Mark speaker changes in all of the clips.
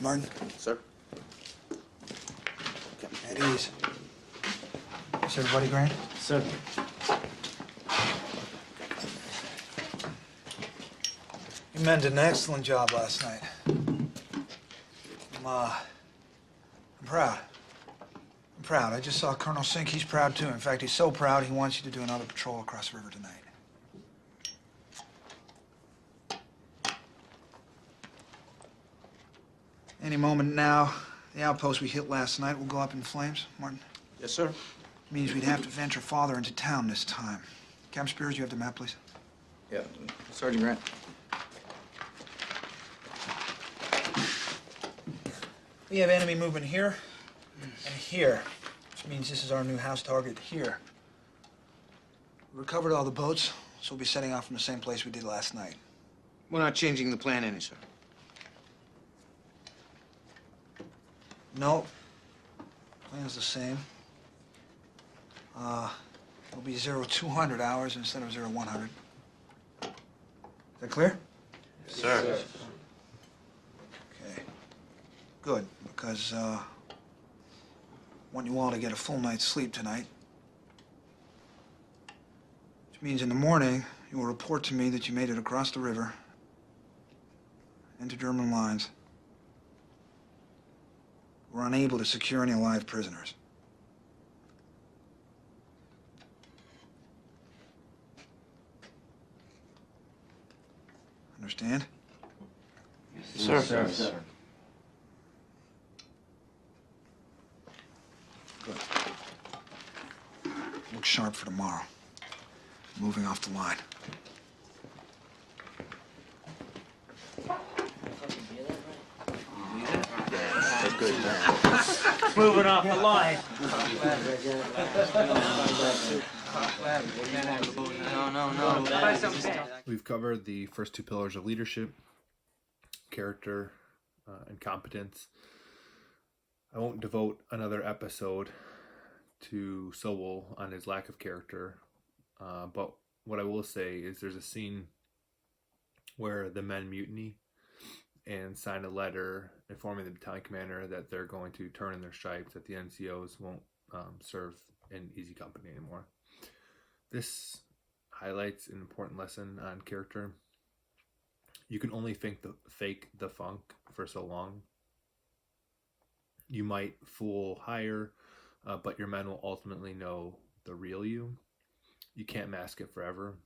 Speaker 1: Martin?
Speaker 2: Sir?
Speaker 1: At ease. Is everybody Grant?
Speaker 2: Sir.
Speaker 1: You men did an excellent job last night. I'm proud. I'm proud. I just saw Colonel Sink. He's proud, too. In fact, he's so proud he wants you to do another patrol across the river tonight. Any moment now, the outpost we hit last night will go up in flames. Martin?
Speaker 2: Yes, sir.
Speaker 1: Means we'd have to venture farther into town this time. Captain Spears, you have the map, please?
Speaker 2: Yeah, Sergeant Grant.
Speaker 1: We have enemy movement here and here, which means this is our new house target here. We recovered all the boats, so we'll be setting off from the same place we did last night.
Speaker 2: We're not changing the plan any, sir.
Speaker 1: No. Plan's the same. It'll be 0200 hours instead of 0100. Is that clear?
Speaker 2: Yes, sir.
Speaker 1: Okay. Good, because, I want you all to get a full night's sleep tonight. Which means in the morning, you will report to me that you made it across the river into German lines. We're unable to secure any live prisoners. Understand?
Speaker 2: Yes, sir. Sir.
Speaker 1: Good. Look sharp for tomorrow. Moving off the line.
Speaker 2: Good.
Speaker 3: Moving off the line. No.
Speaker 4: We've covered the first two pillars of leadership, character, and competence. I won't devote another episode to Sobel on his lack of character, but what I will say is there's a scene where the men mutiny and sign a letter informing the battalion commander that they're going to turn in their stripes, that the NCOs won't serve in Easy Company anymore. This highlights an important lesson on character. You can only fake the funk for so long. You might fool higher, but your men will ultimately know the real you. You can't mask it forever.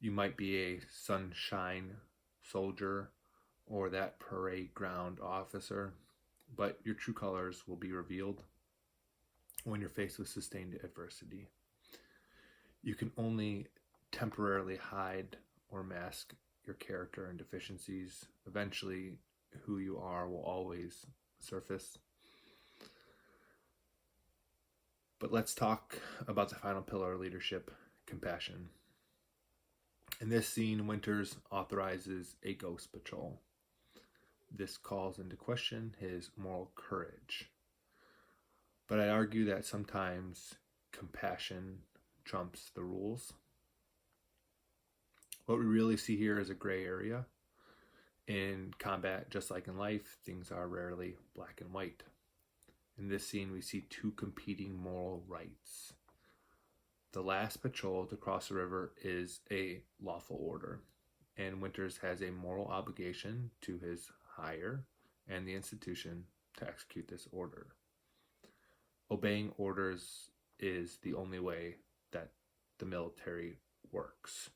Speaker 4: You might be a sunshine soldier or that parade ground officer, but your true colors will be revealed when you're faced with sustained adversity. You can only temporarily hide or mask your character and deficiencies. Eventually, who you are will always surface. But let's talk about the final pillar of leadership, compassion. In this scene, Winters authorizes a ghost patrol. This calls into question his moral courage. But I argue that sometimes compassion trumps the rules. What we really see here is a gray area. In combat, just like in life, things are rarely black and white. In this scene, we see two competing moral rights. The last patrol to cross the river is a lawful order, and Winters has a moral obligation to his higher and the institution to execute this order. Obeying orders is the only way that the military works.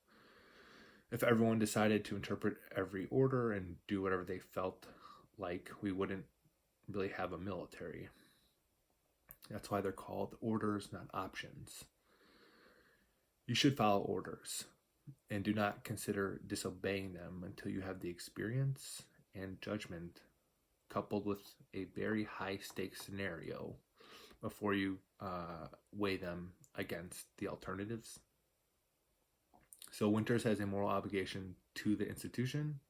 Speaker 4: If everyone decided to interpret every order and do whatever they felt like, we wouldn't really have a military. That's why they're called orders, not options. You should follow orders and do not consider disobeying them until you have the experience and judgment coupled with a very high stakes scenario before you weigh them against the alternatives. So Winters has a moral obligation to the institution,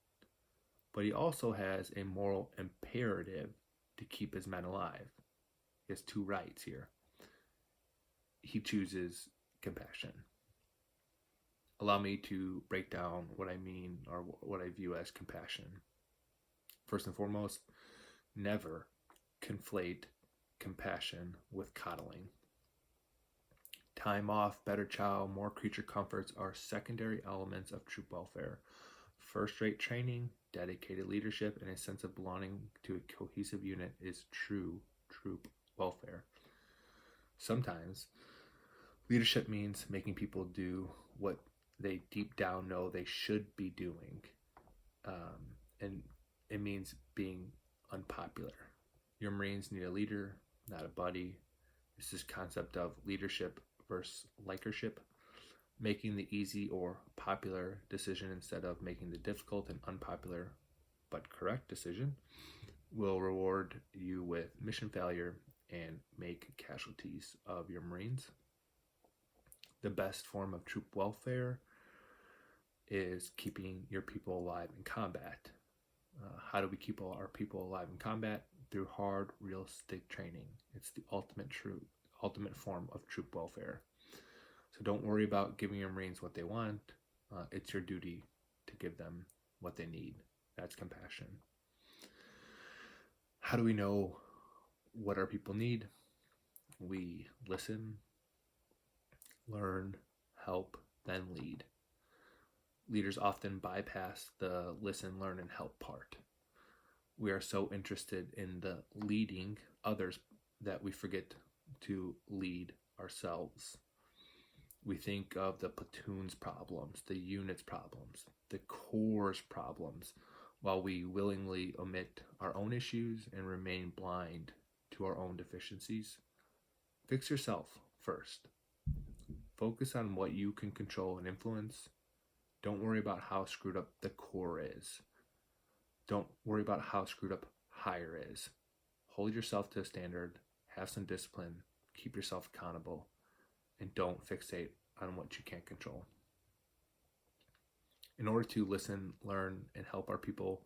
Speaker 4: but he also has a moral imperative to keep his men alive. He has two rights here. He chooses compassion. Allow me to break down what I mean or what I view as compassion. First and foremost, never conflate compassion with coddling. Time off, better chow, more creature comforts are secondary elements of troop welfare. First-rate training, dedicated leadership, and a sense of belonging to a cohesive unit is true troop welfare. Sometimes, leadership means making people do what they deep down know they should be doing. And it means being unpopular. Your Marines need a leader, not a buddy. It's this concept of leadership versus likership, making the easy or popular decision instead of making the difficult and unpopular but correct decision will reward you with mission failure and make casualties of your Marines. The best form of troop welfare is keeping your people alive in combat. How do we keep our people alive in combat? Through hard, realistic training. It's the ultimate form of troop welfare. So don't worry about giving your Marines what they want. It's your duty to give them what they need. That's compassion. How do we know what our people need? We listen, learn, help, then lead. Leaders often bypass the listen, learn, and help part. We are so interested in the leading others that we forget to lead ourselves. We think of the platoon's problems, the unit's problems, the corps' problems, while we willingly omit our own issues and remain blind to our own deficiencies. Fix yourself first. Focus on what you can control and influence. Don't worry about how screwed up the corps is. Don't worry about how screwed up higher is. Hold yourself to a standard, have some discipline, keep yourself accountable, and don't fixate on what you can't control. In order to listen, learn, and help our people,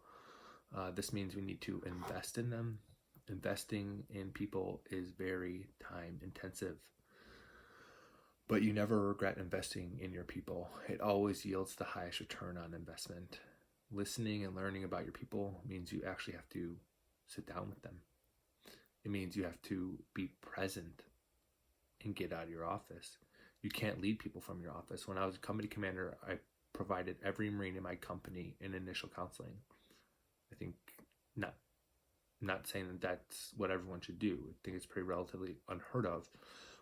Speaker 4: this means we need to invest in them. Investing in people is very time intensive, but you never regret investing in your people. It always yields the highest return on investment. Listening and learning about your people means you actually have to sit down with them. It means you have to be present and get out of your office. You can't lead people from your office. When I was a company commander, I provided every Marine in my company in initial counseling. I think not saying that that's what everyone should do. I think it's pretty relatively unheard of,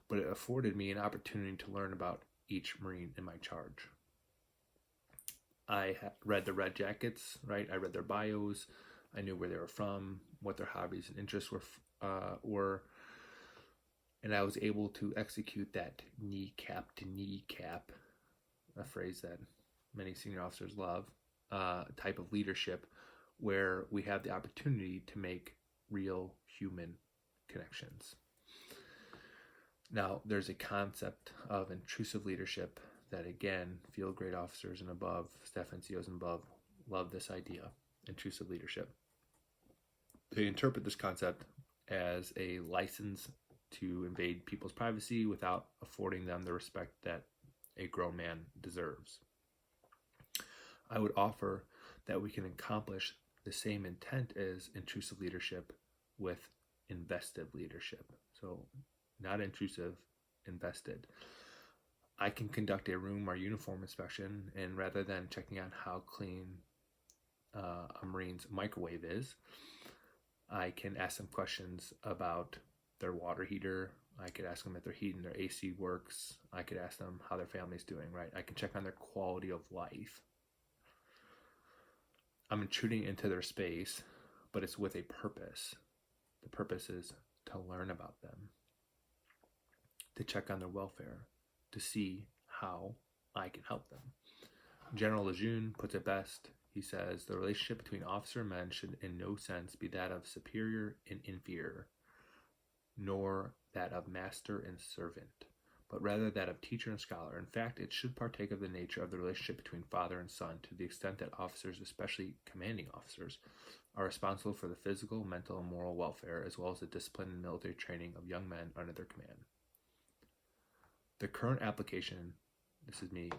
Speaker 4: but it afforded me an opportunity to learn about each Marine in my charge. I read the Red Jackets, right? I read their bios. I knew where they were from, what their hobbies and interests were, and I was able to execute that kneecap to kneecap, a phrase that many senior officers love, type of leadership where we have the opportunity to make real human connections. Now, there's a concept of intrusive leadership that, again, field grade officers and above, staff NCOs and above, love this idea, intrusive leadership. They interpret this concept as a license to invade people's privacy without affording them the respect that a grown man deserves. I would offer that we can accomplish the same intent as intrusive leadership with invested leadership. So not intrusive, invested. I can conduct a room or uniform inspection, and rather than checking on how clean a Marine's microwave is, I can ask them questions about their water heater. I could ask them if their heat and their AC works. I could ask them how their family's doing, right? I can check on their quality of life. I'm intruding into their space, but it's with a purpose. The purpose is to learn about them, to check on their welfare, to see how I can help them. General Lejeune puts it best. He says, the relationship between officer and men should in no sense be that of superior and inferior, nor that of master and servant, but rather that of teacher and scholar. In fact, it should partake of the nature of the relationship between father and son, to the extent that officers, especially commanding officers, are responsible for the physical, mental, and moral welfare, as well as the discipline and military training of young men under their command. The current application, this is me,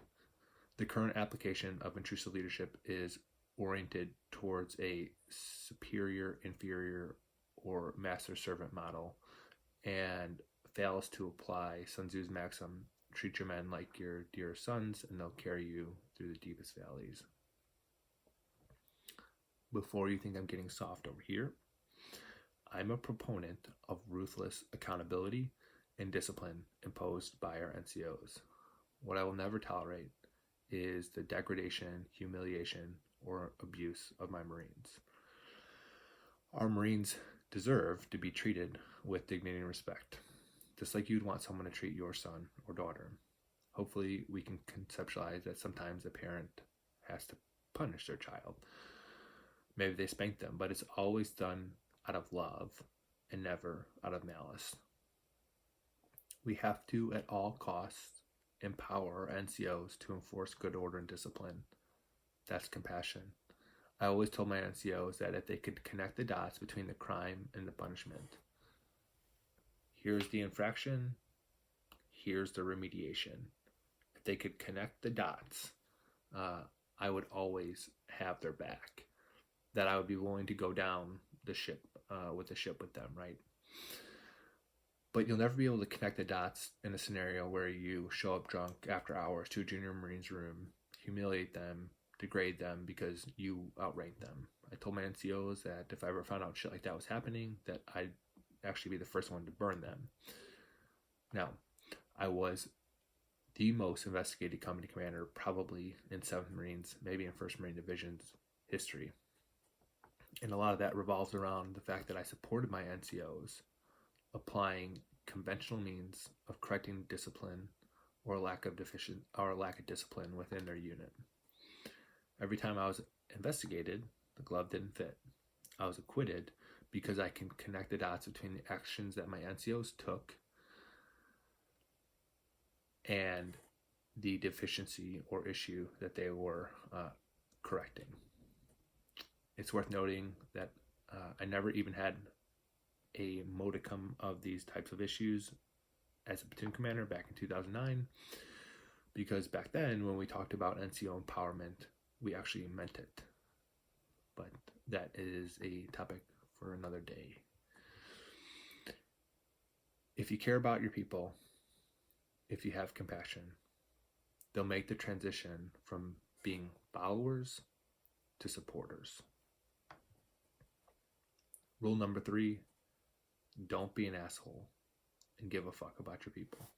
Speaker 4: The current application of intrusive leadership is oriented towards a superior, inferior, or master-servant model and fails to apply Sun Tzu's maxim, treat your men like your dear sons and they'll carry you through the deepest valleys. Before you think I'm getting soft over here, I'm a proponent of ruthless accountability and discipline imposed by our NCOs. What I will never tolerate is the degradation, humiliation, or abuse of my Marines. Our Marines deserve to be treated with dignity and respect, just like you'd want someone to treat your son or daughter. Hopefully, we can conceptualize that sometimes a parent has to punish their child. Maybe they spank them, but it's always done out of love and never out of malice. We have to, at all costs, empower our NCOs to enforce good order and discipline. That's compassion. I always told my NCOs that if they could connect the dots between the crime and the punishment, here's the infraction, here's the remediation. If they could connect the dots, I would always have their back. That I would be willing to go down the ship with them, right? But you'll never be able to connect the dots in a scenario where you show up drunk after hours to a junior Marine's room, humiliate them, degrade them because you outranked them. I told my NCOs that if I ever found out shit like that was happening, that I'd actually be the first one to burn them. Now, I was the most investigated company commander probably in 7th Marines, maybe in 1st Marine Division's history. And a lot of that revolves around the fact that I supported my NCOs applying conventional means of correcting discipline or lack of discipline within their unit. Every time I was investigated, the glove didn't fit. I was acquitted because I can connect the dots between the actions that my NCOs took and the deficiency or issue that they were correcting. It's worth noting that I never even had a modicum of these types of issues as a platoon commander back in 2009, because back then when we talked about NCO empowerment, we actually meant it. But that is a topic for another day. If you care about your people, if you have compassion, they'll make the transition from being followers to supporters. Rule number 3, don't be an asshole and give a fuck about your people.